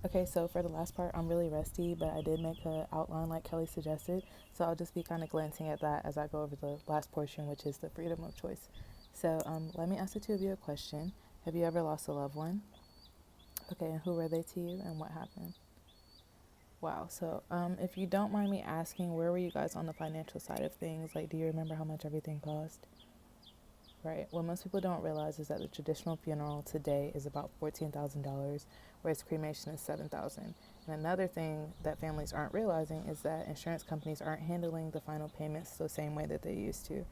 Okay, so for the last part, I'm really rusty, but I did make an outline like Kelly suggested. So I'll just be kind of glancing at that as I go over the last portion, which is the freedom of choice. So let me ask the two of you a question. Have you ever lost a loved one? Okay, and who were they to you and what happened? Wow. So if you don't mind me asking, where were you guys on the financial side of things? Like, do you remember how much everything cost? Right. What most people don't realize is that the traditional funeral today is about $14,000, whereas cremation is $7,000. And another thing that families aren't realizing is that insurance companies aren't handling the final payments the same way that they used to.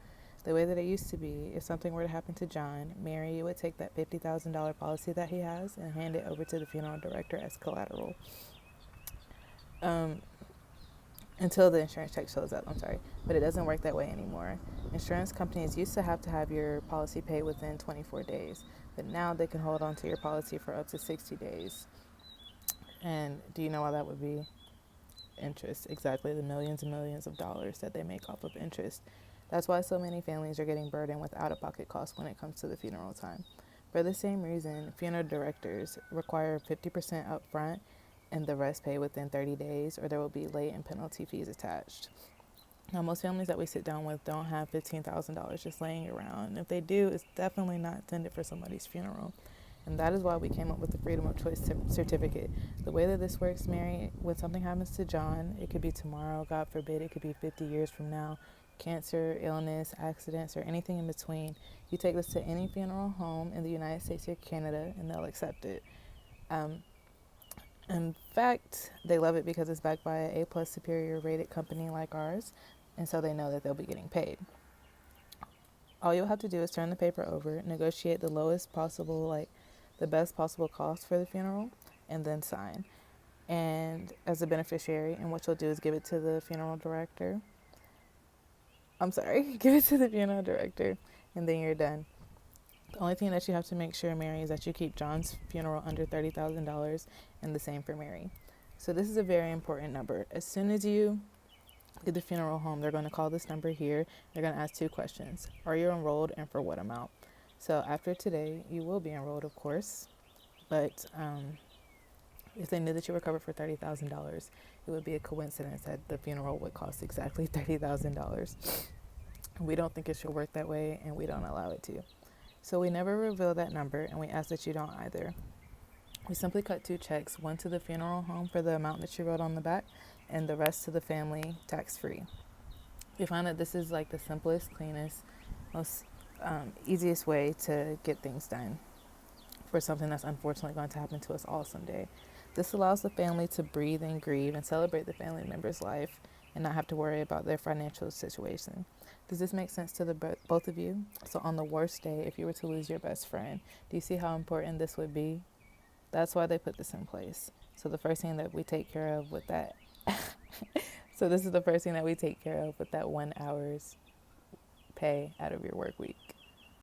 The way that it used to be, if something were to happen to John, Mary would take that $50,000 policy that he has and hand it over to the funeral director as collateral. Um, until the insurance check shows up, I'm sorry. But it doesn't work that way anymore. Insurance companies used to have your policy paid within 24 days, but now they can hold on to your policy for up to 60 days. And do you know why that would be? Interest, exactly, the millions and millions of dollars that they make off of interest. That's why so many families are getting burdened with out of pocket costs when it comes to the funeral time. For the same reason, funeral directors require 50% upfront and the rest paid within 30 days, or there will be late and penalty fees attached. Now, most families that we sit down with don't have $15,000 just laying around. And if they do, it's definitely not intended for somebody's funeral. And that is why we came up with the Freedom of Choice certificate. The way that this works, Mary, when something happens to John, it could be tomorrow, God forbid, it could be 50 years from now, cancer, illness, accidents, or anything in between. You take this to any funeral home in the United States or Canada, and they'll accept it. Um, in fact, they love it because it's backed by an A+ superior rated company like ours, and so they know that they'll be getting paid. All you'll have to do is turn the paper over, negotiate the lowest possible, like the best possible cost for the funeral, and then sign. And as a beneficiary, and what you'll do is give it to the funeral director. I'm sorry, give it to the funeral director, and then you're done. The only thing that you have to make sure, Mary, is that you keep John's funeral under $30,000, and the same for Mary. So this is a very important number. As soon as you get the funeral home, they're going to call this number here. They're going to ask two questions. Are you enrolled, and for what amount? So after today, you will be enrolled, of course. But if they knew that you were covered for $30,000, it would be a coincidence that the funeral would cost exactly $30,000. We don't think it should work that way, and we don't allow it to. So we never reveal that number, and we ask that you don't either. We simply cut two checks, one to the funeral home for the amount that you wrote on the back, and the rest to the family tax-free. We find that this is like the simplest, cleanest, most easiest way to get things done for something that's unfortunately going to happen to us all someday. This allows the family to breathe and grieve and celebrate the family member's life and not have to worry about their financial situation. Does this make sense to both of you? So on the worst day, if you were to lose your best friend, do you see how important this would be? That's why they put this in place. So the first thing that we take care of with that so this is the first thing that we take care of with that 1 hour's pay out of your work week.